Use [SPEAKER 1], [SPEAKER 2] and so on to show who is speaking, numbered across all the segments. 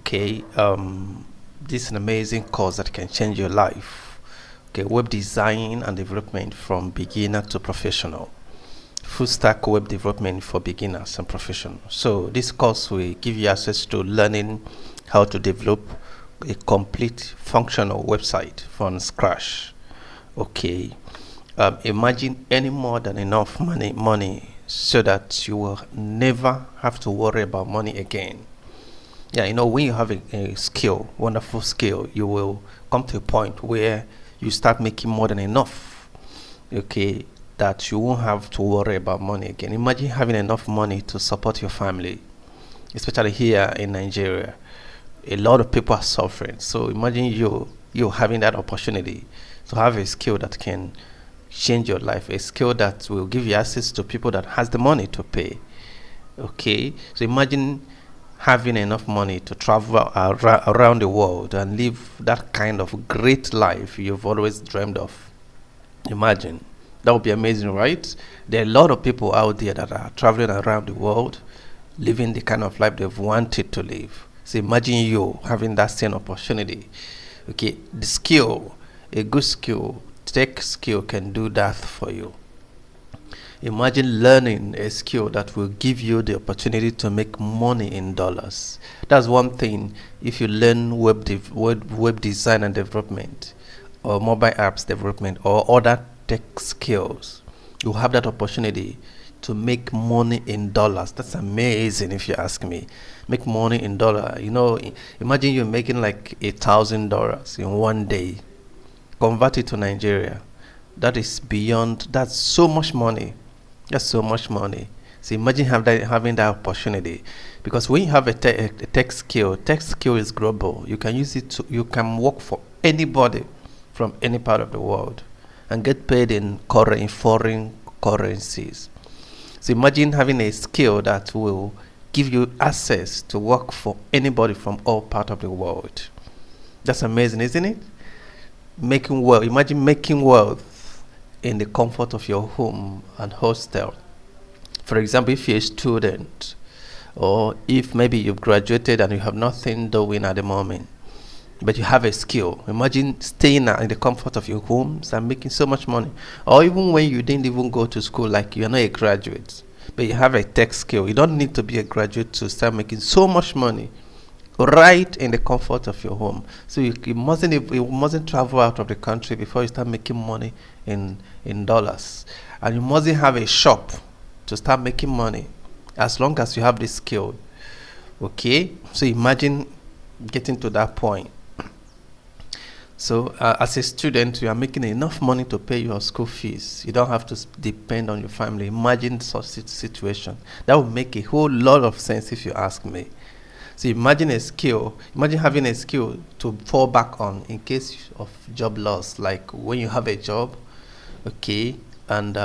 [SPEAKER 1] Okay, this is an amazing course that can change your life. Okay, web design and development from beginner to professional. Full stack web development for beginners and professionals. So this course will give you access to learning how to develop a complete functional website from scratch. Okay, imagine any more than enough money so that you will never have to worry about money again. Yeah, when you have a skill, wonderful skill, you will come to a point where you start making more than enough. Okay, that you won't have to worry about money again. Imagine having enough money to support your family, especially here in Nigeria. A lot of people are suffering. So imagine you having that opportunity to have a skill that can change your life, a skill that will give you access to people that has the money to pay. Okay, so imagine having enough money to travel around the world and live that kind of great life you've always dreamed of. Imagine. That would be amazing, right? There are a lot of people out there that are traveling around the world, living the kind of life they've wanted to live. So imagine you having that same opportunity. Okay, the skill, a good skill, tech skill can do that for you. Imagine learning a skill that will give you the opportunity to make money in dollars. That's one thing. If you learn web design and development, or mobile apps development, or other tech skills, you have that opportunity to make money in dollars. That's amazing, if you ask me. Make money in dollar. Imagine you're making like $1,000 in one day. Convert it to Nigeria. That's so much money. That's so much money. So imagine having that opportunity, because when you have a tech skill is global. You can use it you can work for anybody from any part of the world and get paid in foreign currencies. So imagine having a skill that will give you access to work for anybody from all part of the world. That's amazing, isn't it? Making wealth. Imagine making wealth in the comfort of your home and hostel. For example, if you're a student, or if maybe you've graduated and you have nothing doing at the moment, but you have a skill. Imagine staying in the comfort of your homes and making so much money. Or even when you didn't even go to school, like you're not a graduate, but you have a tech skill. You don't need to be a graduate to start making so much money right in the comfort of your home. So you mustn't travel out of the country before you start making money in dollars. And you mustn't have a shop to start making money as long as you have this skill. Okay, so imagine getting to that point. So as a student, you are making enough money to pay your school fees. You don't have to depend on your family. Imagine such situation. That would make a whole lot of sense, if you ask me. So imagine having a skill to fall back on in case of job loss, like when you have a job, okay, and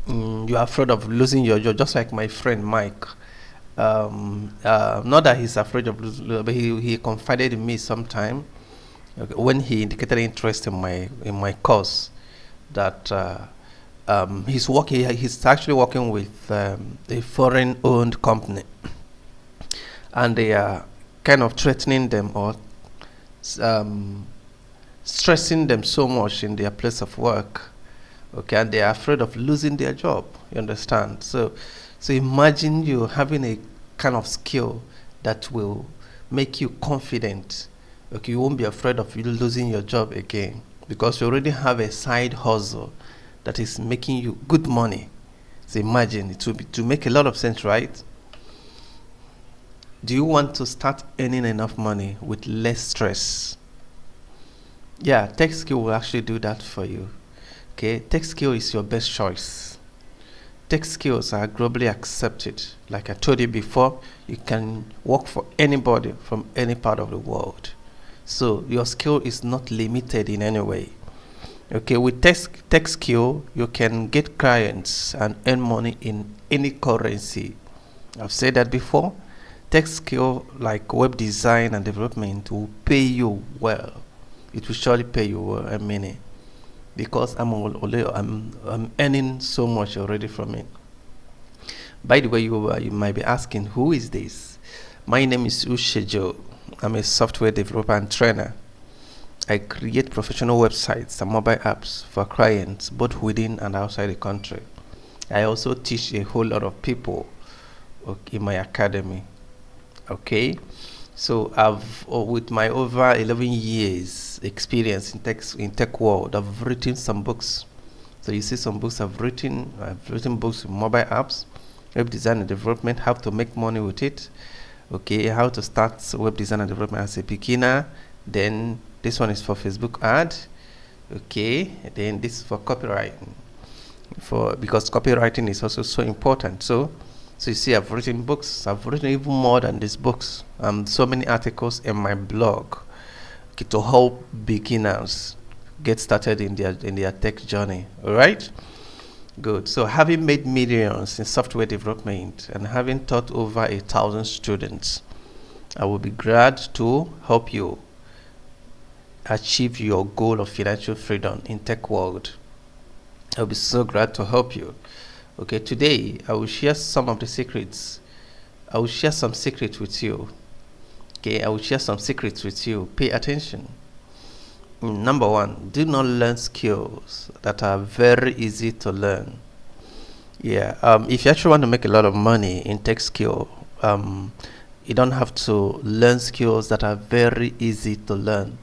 [SPEAKER 1] you are afraid of losing your job, just like my friend Mike. Not that he's afraid of losing, but he confided in me sometime, okay, when he indicated interest in my course, that he's actually working with a foreign owned company, and they are kind of threatening them, or um, stressing them so much in their place of work, okay, and they are afraid of losing their job. You understand? So imagine you having a kind of skill that will make you confident. Okay, you won't be afraid of you losing your job again, because you already have a side hustle that is making you good money. So imagine it to make a lot of sense, right? Do you want to start earning enough money with less stress? Yeah, tech skill will actually do that for you. Okay, tech skill is your best choice. Tech skills are globally accepted. Like I told you before, you can work for anybody from any part of the world. So your skill is not limited in any way. Okay, with tech skill, you can get clients and earn money in any currency. I've said that before. Tech skill like web design and development will pay you well. It will surely pay you well, I mean it, because I'm earning so much already from it. By the way, you might be asking, who is this? My name is Ushejo. I'm a software developer and trainer. I create professional websites and mobile apps for clients both within and outside the country. I also teach a whole lot of people in my academy. Okay, so with my over 11 years experience in tech world, I've written some books. So you see some books I've written. I've written books with mobile apps, web design and development, how to make money with it. Okay, how to start web design and development as a beginner. Then this one is for Facebook ad. Okay, then this is for copywriting. Because copywriting is also so important. So you see, I've written books. I've written even more than these books. So many articles in my blog, okay, to help beginners get started in their tech journey. All right. Good. So having made millions in software development and having taught over 1,000 students, I will be glad to help you achieve your goal of financial freedom in tech world. I'll be so glad to help you. Okay, today I will share some of the secrets. I will share some secrets with you. Okay, I will share some secrets with you. Pay attention. Number one, do not learn skills that are very easy to learn. Yeah, if you actually want to make a lot of money in tech skill, you don't have to learn skills that are very easy to learn.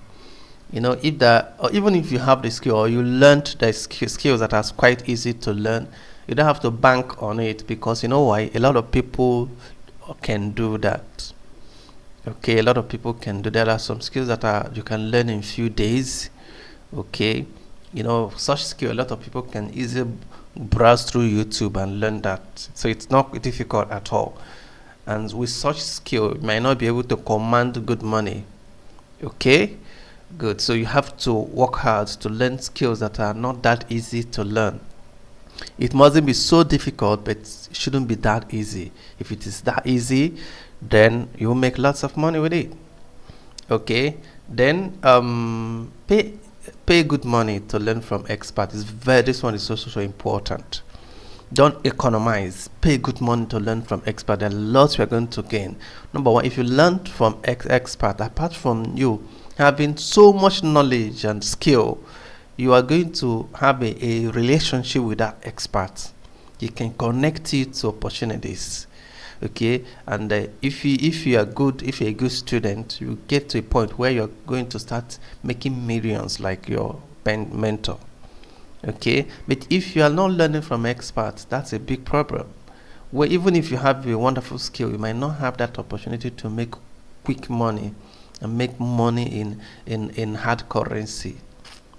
[SPEAKER 1] You know, if that, or even if you have the skill or you learned the skills that are quite easy to learn, you don't have to bank on it, because you know why? A lot of people can do that. Okay, a lot of people can do that. There are some skills that you can learn in few days. Okay, you know, such skill a lot of people can easily browse through YouTube and learn that. So it's not difficult at all. And with such skill, you might not be able to command good money. Okay, good. So you have to work hard to learn skills that are not that easy to learn. It mustn't be so difficult, but it shouldn't be that easy. If it is that easy, then you will make lots of money with it. Okay, then pay good money to learn from experts. This one is also so important. Don't economize. Pay good money to learn from experts. There are lots we are going to gain. Number one, if you learn from expert, apart from you having so much knowledge and skill, you are going to have a relationship with that expert. He can connect you to opportunities. Okay, and if you're a good student, you get to a point where you're going to start making millions like your mentor. Okay, but if you are not learning from experts, that's a big problem. Where even if you have a wonderful skill, you might not have that opportunity to make quick money and make money in hard currency.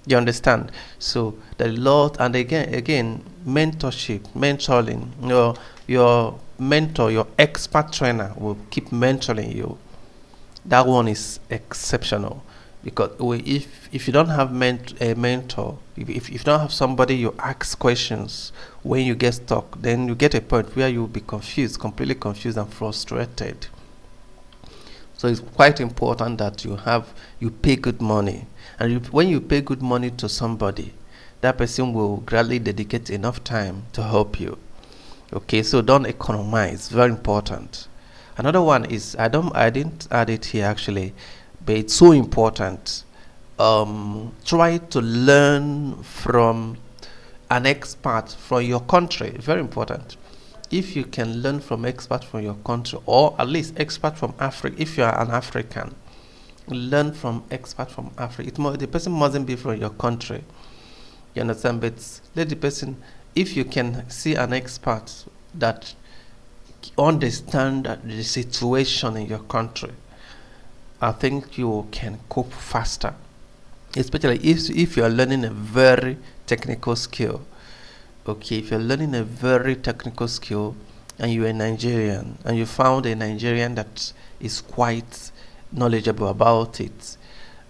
[SPEAKER 1] You understand? So the lot, and again, mentorship, mentoring. Your mentor, your expert trainer will keep mentoring you. That one is exceptional, because if you don't have a mentor, if you don't have somebody you ask questions when you get stuck, then you get a point where you will be confused, completely confused and frustrated. So it's quite important that you pay good money, and when you pay good money to somebody, that person will gradually dedicate enough time to help you. Okay, so don't economize. Very important. Another one is, I didn't add it here actually, but it's so important. Try to learn from an expert from your country. Very important. If you can learn from experts from your country, or at least expert from Africa, if you are an African, learn from expert from Africa. The person mustn't be from your country. You understand? But let the person, if you can see an expert that understand the situation in your country, I think you can cope faster. Especially if you are learning a very technical skill. Okay, if you're learning a very technical skill and you're a Nigerian and you found a Nigerian that is quite knowledgeable about it,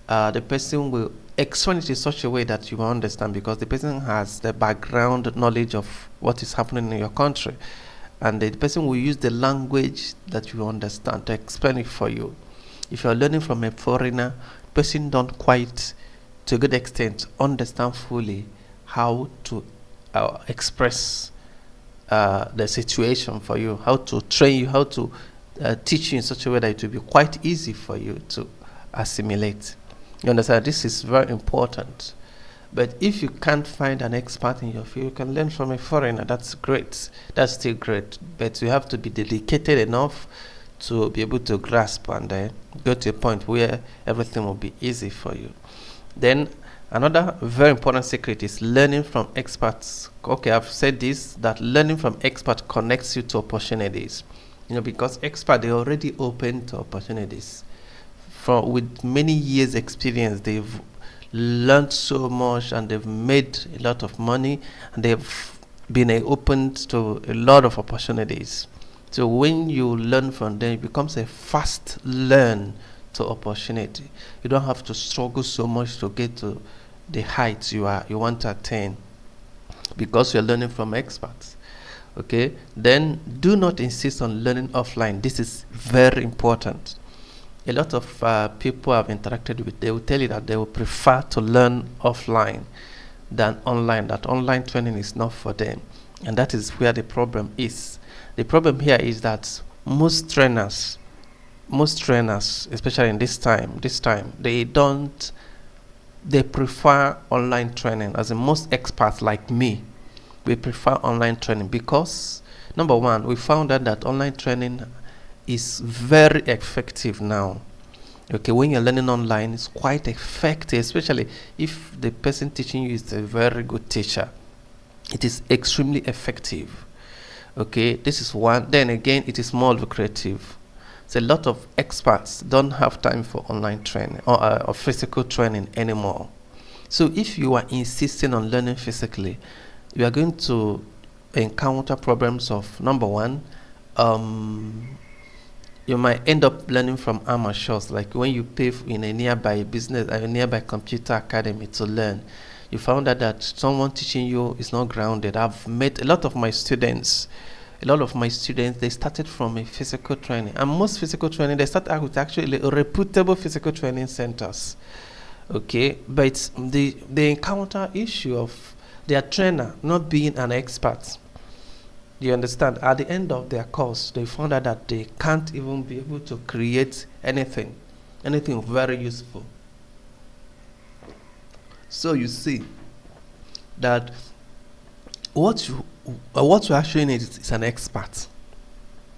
[SPEAKER 1] the person will explain it in such a way that you will understand, because the person has the background knowledge of what is happening in your country, and the person will use the language that you understand to explain it for you. If you're learning from a foreigner, the person don't quite, to a good extent, understand fully how to express the situation for you, how to train you, how to teach you in such a way that it will be quite easy for you to assimilate. You understand? This is very important. But if you can't find an expert in your field, you can learn from a foreigner. That's great. That's still great. But you have to be dedicated enough to be able to grasp and go to a point where everything will be easy for you. Then another very important secret is learning from experts. Okay, I've said this, that learning from experts connects you to opportunities. Because experts, they're already open to opportunities. With many years experience, they've learned so much and they've made a lot of money and they've been open to a lot of opportunities. So when you learn from them, it becomes a fast learn to opportunity. You don't have to struggle so much to get to the heights you want to attain, because you're learning from experts. Okay, then do not insist on learning offline. This is very important. A lot of people I've interacted with, they will tell you that they will prefer to learn offline than online, that online training is not for them. And that is where the problem is. The problem here is that most trainers, especially in this time, they prefer online training. As in, most experts like me, we prefer online training because, number one, we found out that online training is very effective now. Okay, when you're learning online, it's quite effective, especially if the person teaching you is a very good teacher. It is extremely effective. Okay, this is one. Then again, it is more lucrative. So a lot of experts don't have time for online training or physical training anymore. So if you are insisting on learning physically, you are going to encounter problems of, number one, you might end up learning from amateurs. Like when you pay in a nearby business, a nearby computer academy to learn, you found out that someone teaching you is not grounded. I've met a lot of my students, they started from a physical training. And most physical training, they start out with actually reputable physical training centers. Okay, but they encounter issue of their trainer not being an expert. You understand? At the end of their course, they found out that they can't even be able to create anything very useful. So you see that what you actually need is an expert,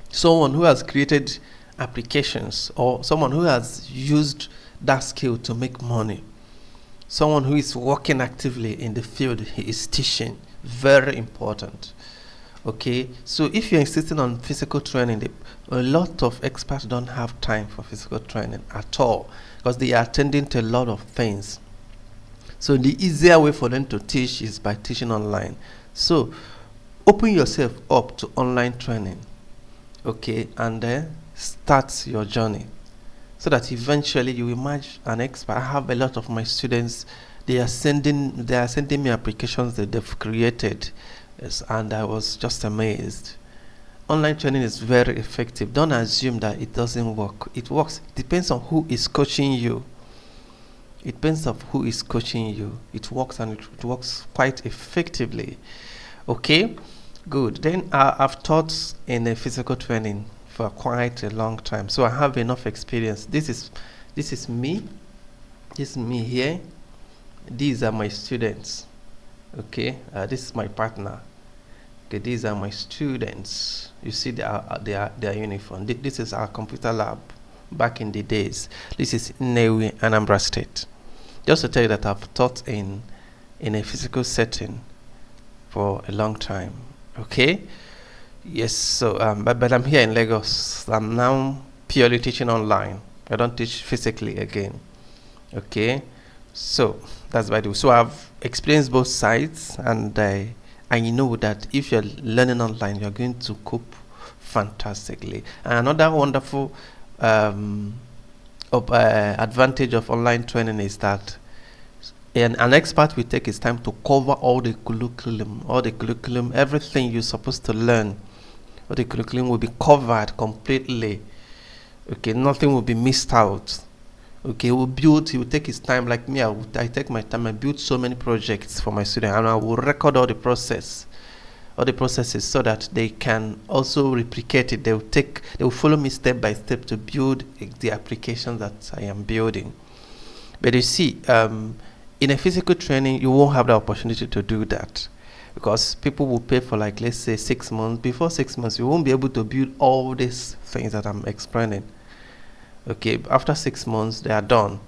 [SPEAKER 1] someone who has created applications or someone who has used that skill to make money, someone who is working actively in the field he is teaching. Very important. Okay, so if you're insisting on physical training, a lot of experts don't have time for physical training at all because they are attending to a lot of things. So the easier way for them to teach is by teaching online. So open yourself up to online training, okay, and then start your journey so that eventually you emerge an expert. I have a lot of my students, they are sending me applications that they've created. Yes, and I was just amazed. Online training is very effective. Don't assume that it doesn't work. It works. It depends on who is coaching you. It depends on who is coaching you. It works, and it works quite effectively. Okay, good. Then I've taught in a physical training for quite a long time, so I have enough experience. This is me. This is me here. These are my students. Okay, this is my partner. Okay, these are my students. You see their uniform. This is our computer lab back in the days. This is Nnewi, Anambra State. Just to tell you that I've taught in a physical setting for a long time. Okay, yes. So but I'm here in Lagos. I'm now purely teaching online. I don't teach physically again. Okay, so that's what I do. So I've experienced both sides, and I know that if you're learning online, you're going to cope fantastically. And another wonderful advantage of online training is that an expert will take his time to cover all the curriculum, everything you're supposed to learn. All the curriculum will be covered completely. Okay, nothing will be missed out. Okay, he will take his time. Like me, I take my time. I build so many projects for my students, and I will record all the process. all the processes so that they can also replicate it. They will follow me step by step to build the application that I am building. But you see, in a physical training, you won't have the opportunity to do that, because people will pay for, like, let's say 6 months. Before 6 months, you won't be able to build all these things that I'm explaining. Okay, after 6 months, they are done.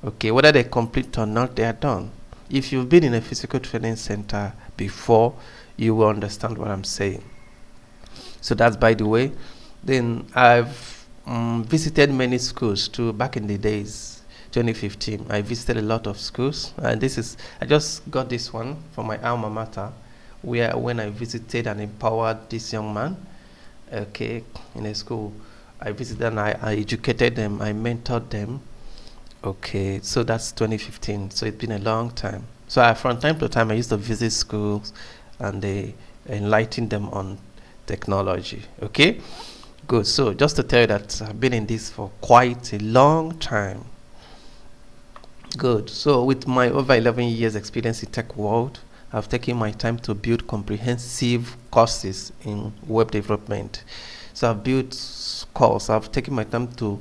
[SPEAKER 1] Okay, whether they complete or not, they are done. If you've been in a physical training center before, you will understand what I'm saying. So that's by the way. Then I've visited many schools too. Back in the days, 2015, I visited a lot of schools, and I just got this one from my alma mater, where when I visited and empowered this young man, okay, in a school, I visited and I educated them, I mentored them. Okay, so that's 2015. So it's been a long time. So from time to time, I used to visit schools and they enlighten them on technology. Okay, good. So just to tell you that I've been in this for quite a long time. Good. So with my over 11 years experience in tech world, I've taken my time to build comprehensive courses in web development. So I've built courses. I've taken my time to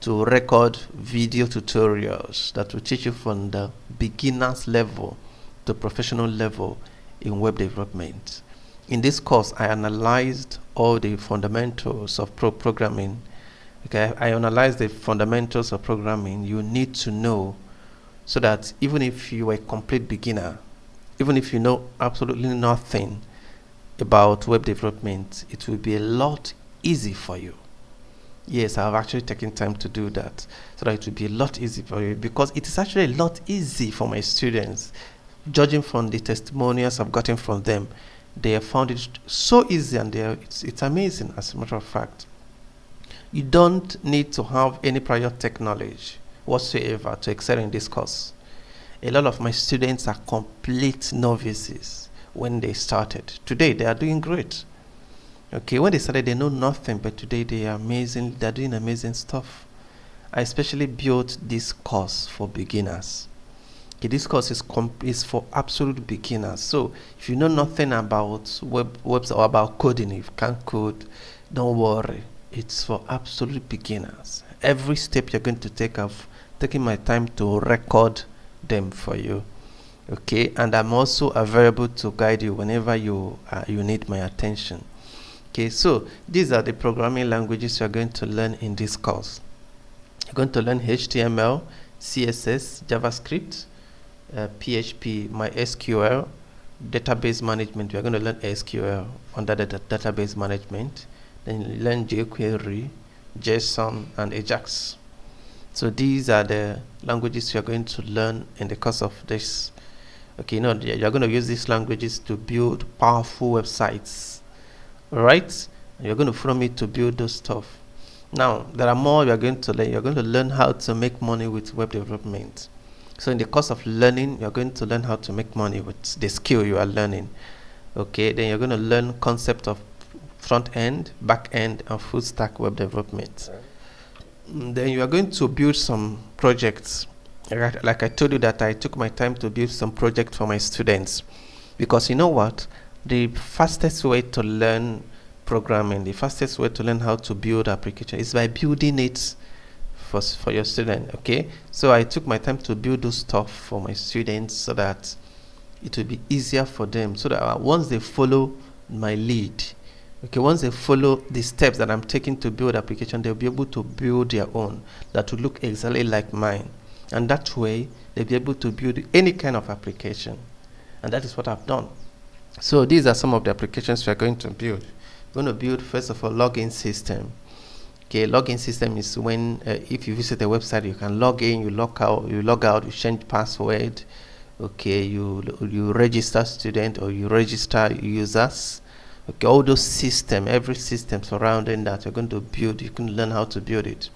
[SPEAKER 1] record video tutorials that will teach you from the beginners level to professional level in web development. In this course, I analyzed all the fundamentals of programming. Okay, I analyzed the fundamentals of programming you need to know, so that even if you are a complete beginner, even if you know absolutely nothing about web development, it will be a lot easy for you. Yes, I've actually taken time to do that, so that it will be a lot easy for you, because it is actually a lot easy for my students. Judging from the testimonials I've gotten from them, they have found it so easy, and it's amazing. As a matter of fact, you don't need to have any prior tech knowledge whatsoever to excel in this course. A lot of my students are complete novices when they started. Today, they are doing great. Okay, when they started, they know nothing, but today they are amazing. They're doing amazing stuff. I especially built this course for beginners. Okay, this course is for absolute beginners. So if you know nothing about webs or about coding, if you can't code, don't worry. It's for absolute beginners. Every step you're going to take, I've taken my time to record them for you. Okay, and I'm also available to guide you whenever you need my attention. Okay, so these are the programming languages you're going to learn in this course. You're going to learn HTML, CSS, JavaScript, PHP, MySQL, database management. You're going to learn SQL under the database management. Then you learn jQuery, JSON, and Ajax. So these are the languages you're going to learn in the course of this. Okay, you're going to use these languages to build powerful websites. Alright, you're going to follow me to build those stuff. Now there are more you're going to learn. You're going to learn how to make money with web development. So in the course of learning, you're going to learn how to make money with the skill you are learning. Okay, then you're going to learn concept of front end, back end, and full stack web development. Then you are going to build some projects. Like I told you that I took my time to build some projects for my students, because you know what? The fastest way to learn programming, the fastest way to learn how to build application is by building it for your student. Okay, so I took my time to build those stuff for my students, so that it will be easier for them, so that once they follow my lead, okay, once they follow the steps that I'm taking to build application, they'll be able to build their own that will look exactly like mine, and that way they'll be able to build any kind of application. And that is what I've done. So these are some of the applications we are going to build. We're going to build, first of all, login system. Okay, login system is when if you visit a website, you can log in, you log out, you change password. Okay, you register student or you register users. Okay, all those system, every system surrounding that you're going to build, you can learn how to build it.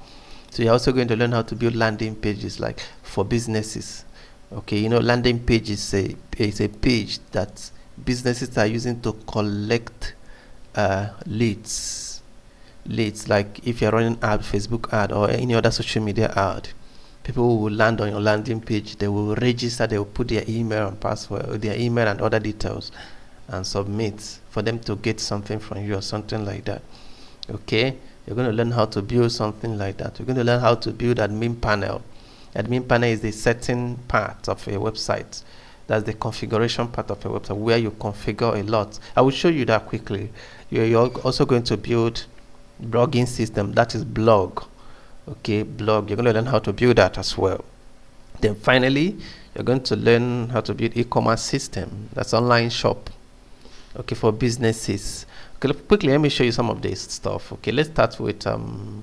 [SPEAKER 1] So you're also going to learn how to build landing pages, like for businesses. Okay, landing page is a page that businesses are using to collect leads, like if you're running ad, Facebook ad, or any other social media ad. People will land on your landing page, they will register, they will put their email and password, their email and other details, and submit for them to get something from you or something like that. Okay, you're going to learn how to build something like that. You're going to learn how to build admin panel. Admin panel is the setting part of a website. That's the configuration part of a website where you configure a lot. I will show you that quickly. You're also going to build blogging system, that is blog. Okay, blog, you're going to learn how to build that as well. Then finally, you're going to learn how to build e-commerce system, that's online shop, okay, for businesses. Okay, quickly let me show you some of this stuff. Okay, let's start with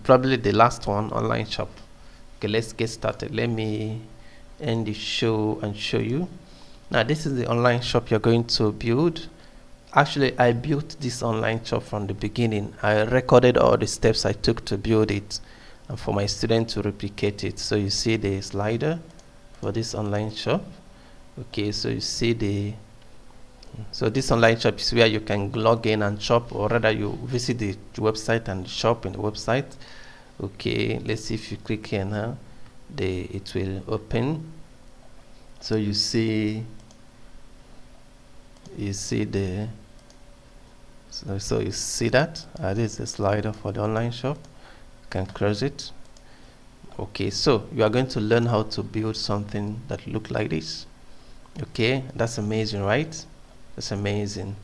[SPEAKER 1] probably the last one, online shop. Okay, let's get started. Let me end the show and show you. Now this is the online shop you're going to build. Actually, I built this online shop from the beginning. I recorded all the steps I took to build it and for my student to replicate it. So you see the slider for this online shop. Okay, so you see so this online shop is where you can log in and shop, or rather you visit the website and shop in the website. Okay, let's see if you click here now, it will open. So you see the so you see that this is the slider for the online shop. You can close it. Okay, so you are going to learn how to build something that look like this. Okay, that's amazing, right? That's amazing.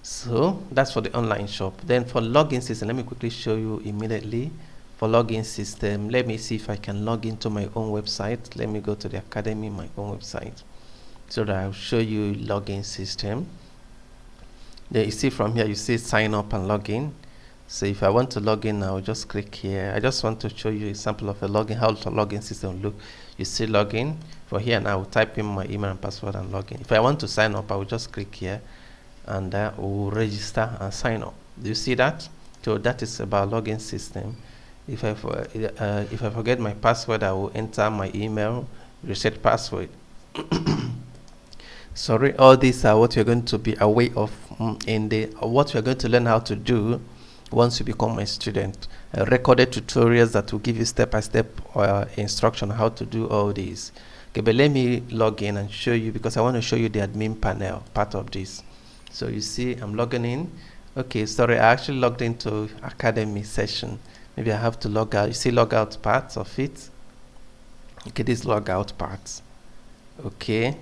[SPEAKER 1] So that's for the online shop. Then for login system, let me quickly show you immediately. For login system, let me see if I can log into my own website. Let me go to the academy, my own website, so that I'll show you login system. Then you see from here, you see sign up and login. So if I want to log in, I'll just click here. I just want to show you a sample of a login, how the login system look. You see login. For here now, I will type in my email and password and login. If I want to sign up, I will just click here and I will register and sign up. Do you see that? So that is about login system. If I forget my password, I will enter my email, reset password. Sorry, all these are what you're going to be aware of in what you're going to learn how to do once you become a student. Recorded tutorials that will give you step-by-step instruction how to do all these. Okay, but let me log in and show you, because I want to show you the admin panel part of this. So you see I'm logging in. Okay, sorry, I actually logged into academy session. Maybe I have to log out. You see log out parts of it. Okay, this log out parts. Okay,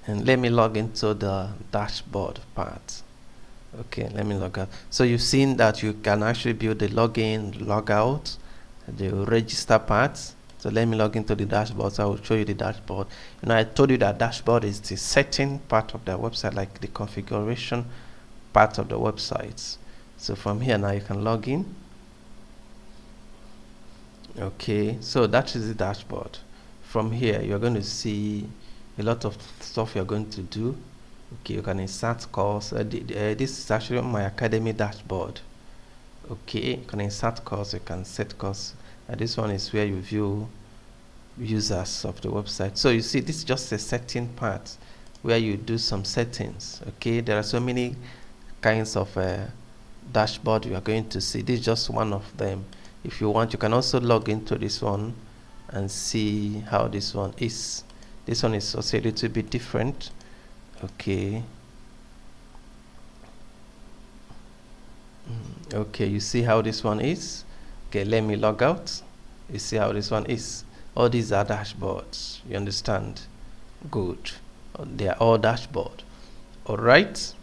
[SPEAKER 1] and let me log into the dashboard part. Okay, let me log out. So you've seen that you can actually build the login, log out, the register parts. So let me log into the dashboard. So I will show you the dashboard. You know, I told you that dashboard is the setting part of the website, like the configuration part of the websites. So from here now you can log in. Okay, so that is the dashboard. From here you're going to see a lot of stuff you're going to do. Okay, you can insert course. This is actually on my academy dashboard. Okay, you can insert course, you can set course. This one is where you view users of the website. So you see, this is just a setting part where you do some settings. Okay, there are so many kinds of dashboard you are going to see. This is just one of them. If you want, you can also log into this one and see how this one is. This one is also a little bit different. Okay. Okay, you see how this one is. Okay, let me log out. You see how this one is. All these are dashboards. You understand? Good. They are all dashboard. All right.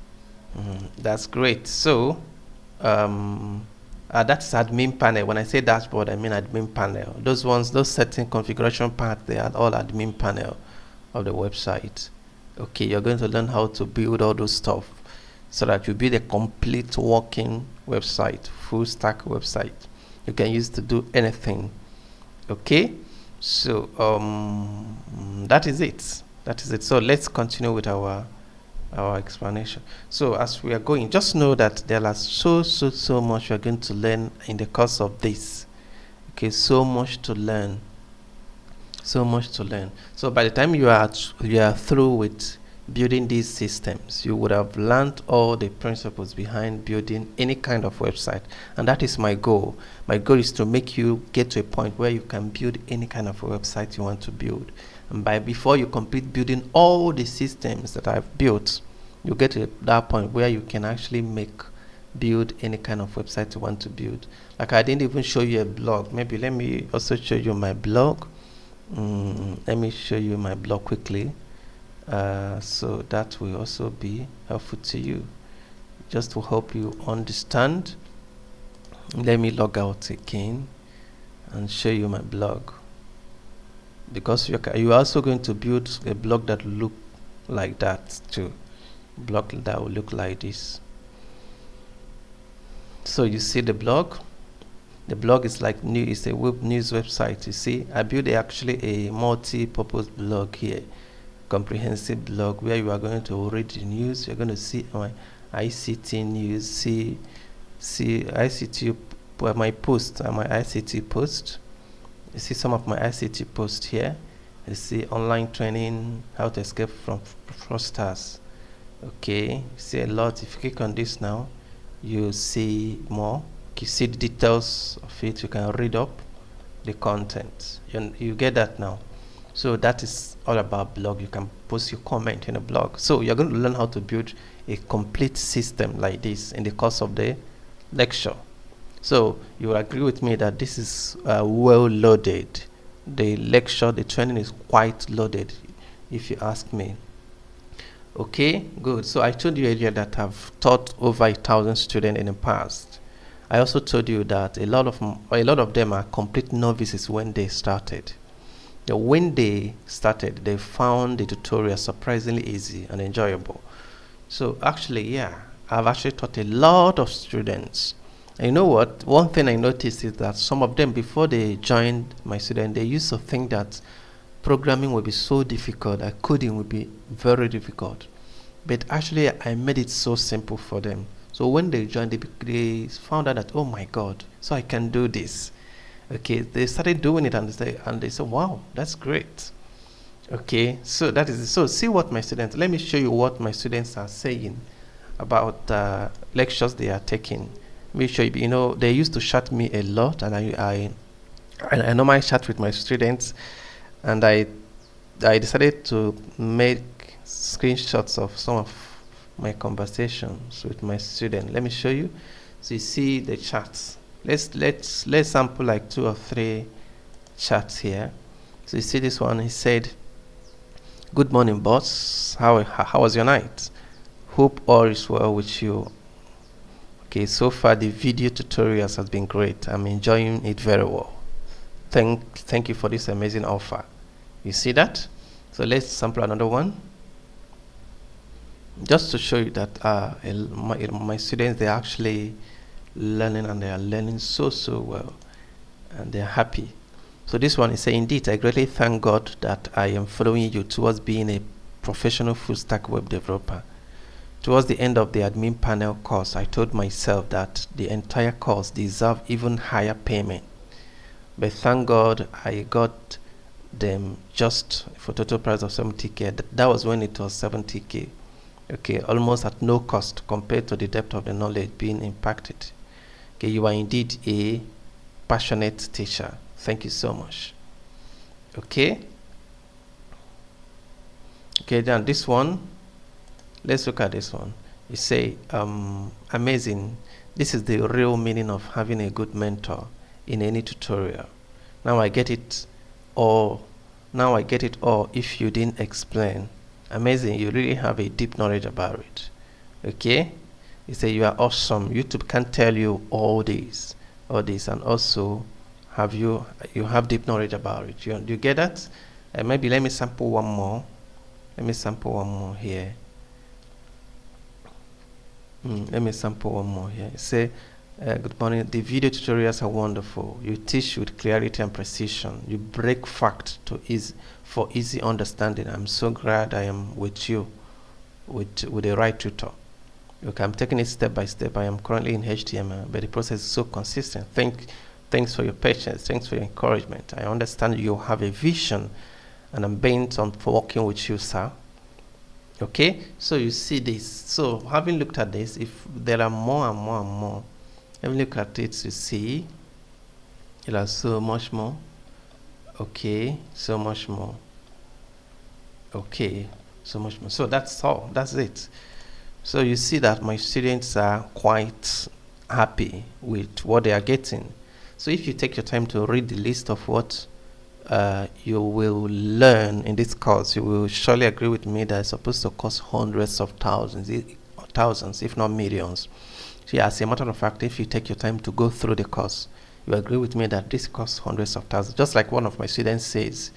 [SPEAKER 1] That's great. So that's admin panel. When I say dashboard, I mean admin panel. Those ones, those setting configuration part, they are all admin panel of the website. Okay, you're going to learn how to build all those stuff so that you build a complete working website, full stack website you can use to do anything. Okay, so that is it. So let's continue with our explanation. So as we are going, just know that there are so much you're going to learn in the course of this. Okay, so much to learn. So by the time you are through with building these systems, you would have learned all the principles behind building any kind of website, and that is my goal. My goal is to make you get to a point where you can build any kind of website you want to build, and before you complete building all the systems that I've built, you get to that point where you can actually build any kind of website you want to build. Like I didn't even show you a blog. Maybe let me also show you my blog. Let me show you my blog quickly. So that will also be helpful to you, just to help you understand. Let me log out again and show you my blog, because you're also going to build a blog that look like that too. Blog that will look like this. So you see the blog. The blog is like new. It's a web news website. You see, I built actually a multi-purpose blog here, comprehensive blog where you are going to read the news. You're going to see my ICT news. See ICT, my post, my ICT post. You see some of my ICT posts here. You see online training, how to escape from fraudsters. Okay, you see a lot. If you click on this now, you see more. You see the details of it. You can read up the content. You get that now. So that is all about blog. You can post your comment in a blog. So you're going to learn how to build a complete system like this in the course of the lecture. So you will agree with me that this is well loaded. The lecture, the training is quite loaded, if you ask me. Okay, good. So I told you earlier that I've taught over 1,000 students in the past. I also told you that a lot of them are complete novices when they started. When they started, they found the tutorial surprisingly easy and enjoyable. So actually, yeah, I've actually taught a lot of students. And you know what? One thing I noticed is that some of them, before they joined my student, they used to think that programming would be so difficult, that coding would be very difficult. But actually, I made it so simple for them. So when they joined, they found out that, oh my God, so I can do this. Okay, they started doing it, and they said, wow, that's great. Okay, so that is it. So see what my students, let me show you what my students are saying about lectures they are taking. Let me show you. You know, they used to chat me a lot, and I normally chat with my students, and I decided to make screenshots of some of my conversations with my student. Let me show you. So you see the chats. Let's sample like 2 or 3 chats here. So you see this one. He said, "Good morning, boss. How was your night? Hope all is well with you. Okay, so far the video tutorials has been great. I'm enjoying it very well. Thank you for this amazing offer." You see that? So let's sample another one, just to show you that my students, they're actually learning, and they are learning so well, and they're happy. So this one is saying, "Indeed, I greatly thank God that I am following you towards being a professional full stack web developer. Towards the end of the admin panel course, I told myself that the entire course deserved even higher payment. But thank God I got them just for total price of 70k. That was when it was 70k. Okay, almost at no cost compared to the depth of the knowledge being impacted. Okay, you are indeed a passionate teacher. Thank you so much." Okay. Okay, then this one, let's look at this one. You say, "Amazing. This is the real meaning of having a good mentor in any tutorial. Now I get it all. If you didn't explain. Amazing. You really have a deep knowledge about it." Okay. You say, "You are awesome. YouTube can't tell you all this, and also you have deep knowledge about it." You get that? Maybe let me sample one more. Here. Let me sample one more here. Say, "Good morning. The video tutorials are wonderful. You teach with clarity and precision. You break facts for easy understanding. I'm so glad I am with you, with the right tutor. Okay, I'm taking it step by step. I am currently in HTML, but the process is so consistent. Thanks for your patience. Thanks for your encouragement. I understand you have a vision, and I'm bent on working with you, sir." Okay, so you see this. So having looked at this, if there are more and more and more, let me look at it. You see, there are so much more. Okay, so much more. Okay, so much more. So that's all. That's it. So you see that my students are quite happy with what they are getting. So if you take your time to read the list of what you will learn in this course, you will surely agree with me that it's supposed to cost hundreds of thousands, if not millions. So yeah, as a matter of fact, if you take your time to go through the course, you agree with me that this costs hundreds of thousands. Just like one of my students says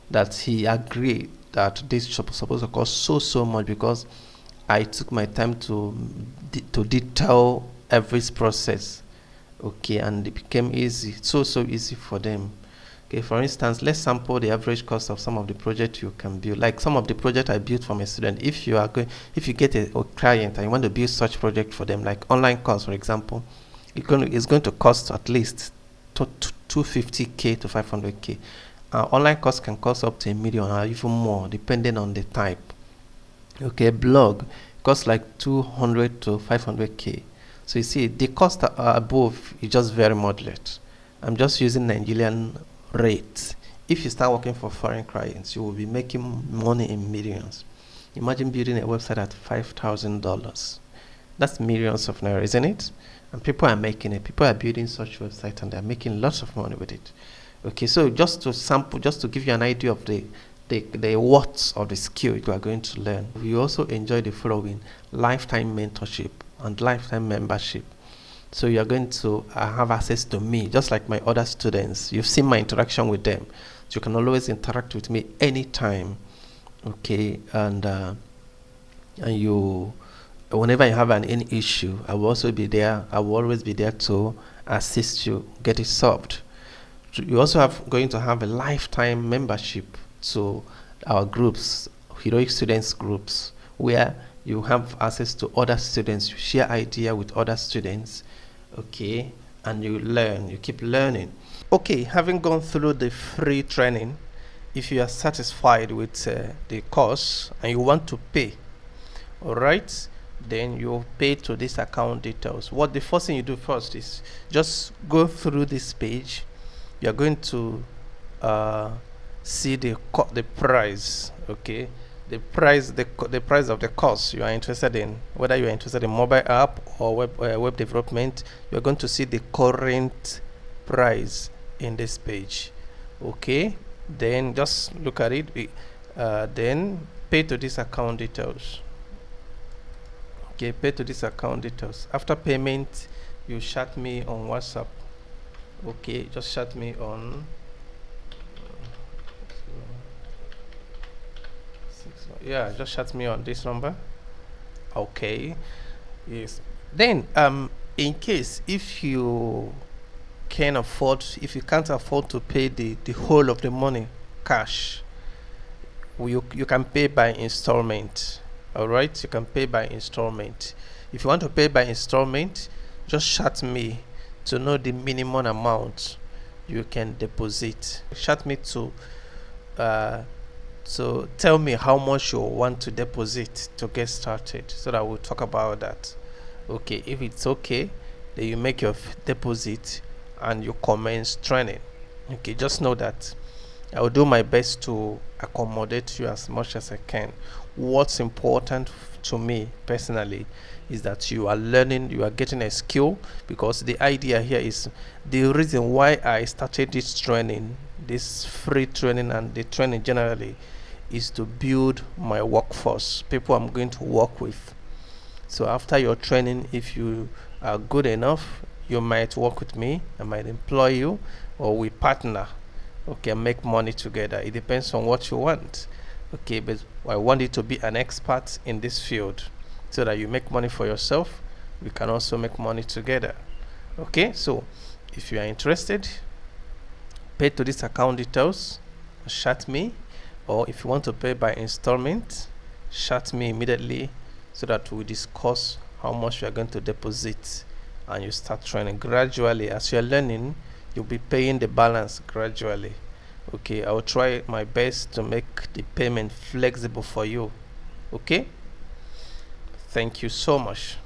[SPEAKER 1] that he agreed that this is supposed to cost so much because I took my time to detail every process. Okay, and it became easy, so easy for them. Okay, for instance, let's sample the average cost of some of the projects you can build. Like some of the project I built for my student. If you get a client and you want to build such project for them, like online course, for example, it's going to cost at least 250k to 500k. Online course can cost up to $1 million or even more, depending on the type. Okay, blog costs like 200 to 500k. So you see, the cost above is just very moderate. I'm just using Nigerian rates. If you start working for foreign clients, you will be making money in millions. Imagine building a website at $5,000. That's millions of naira, isn't it? And people are making it. People are building such websites and they're making lots of money with it. Okay, so just to sample, just to give you an idea of the worth of the skill you are going to learn. We also enjoy the following: lifetime mentorship and lifetime membership. So you're going to have access to me just like my other students. You've seen my interaction with them, so you can always interact with me anytime. Okay, and you, whenever you have any issue, I will also be there. I will always be there to assist you get it solved. So you also going to have a lifetime membership to our groups, Heroic Students groups, where you have access to other students. You share idea with other students, okay, and you learn. You keep learning. Okay, having gone through the free training, if you are satisfied with the course and you want to pay, all right, then you pay to this account details. What the first thing you do first is just go through this page. You are going to see the price, okay, the price of the course you are interested in. Whether you are interested in mobile app or web development, you are going to see the current price in this page. Okay, then just look at it. Then pay to this account details. Okay, pay to this account details. After payment, you chat me on WhatsApp. Okay, just chat me on just chat me on this number. Okay, yes. Then in case if you can't afford to pay the whole of the money cash, you can pay by installment. All right, you can pay by installment. If you want to pay by installment, just chat me to know the minimum amount you can deposit. Chat me to so tell me how much you want to deposit to get started, so that we'll talk about that. Okay, if it's okay, then you make your deposit and you commence training. Okay, just know that I will do my best to accommodate you as much as I can. What's important to me personally is that you are learning, you are getting a skill, because the idea here is the reason why I started this training, this free training and the training generally, is to build my workforce, people I'm going to work with. So after your training, if you are good enough, you might work with me, I might employ you, or we partner, okay, make money together. It depends on what you want. Okay, but I want you to be an expert in this field, so that you make money for yourself, we can also make money together. Okay, so if you are interested, pay to this account details, chat me, or if you want to pay by installment, chat me immediately, so that we discuss how much you are going to deposit, and you start training gradually. As you are learning, you'll be paying the balance gradually. Okay, I will try my best to make the payment flexible for you. Okay, thank you so much.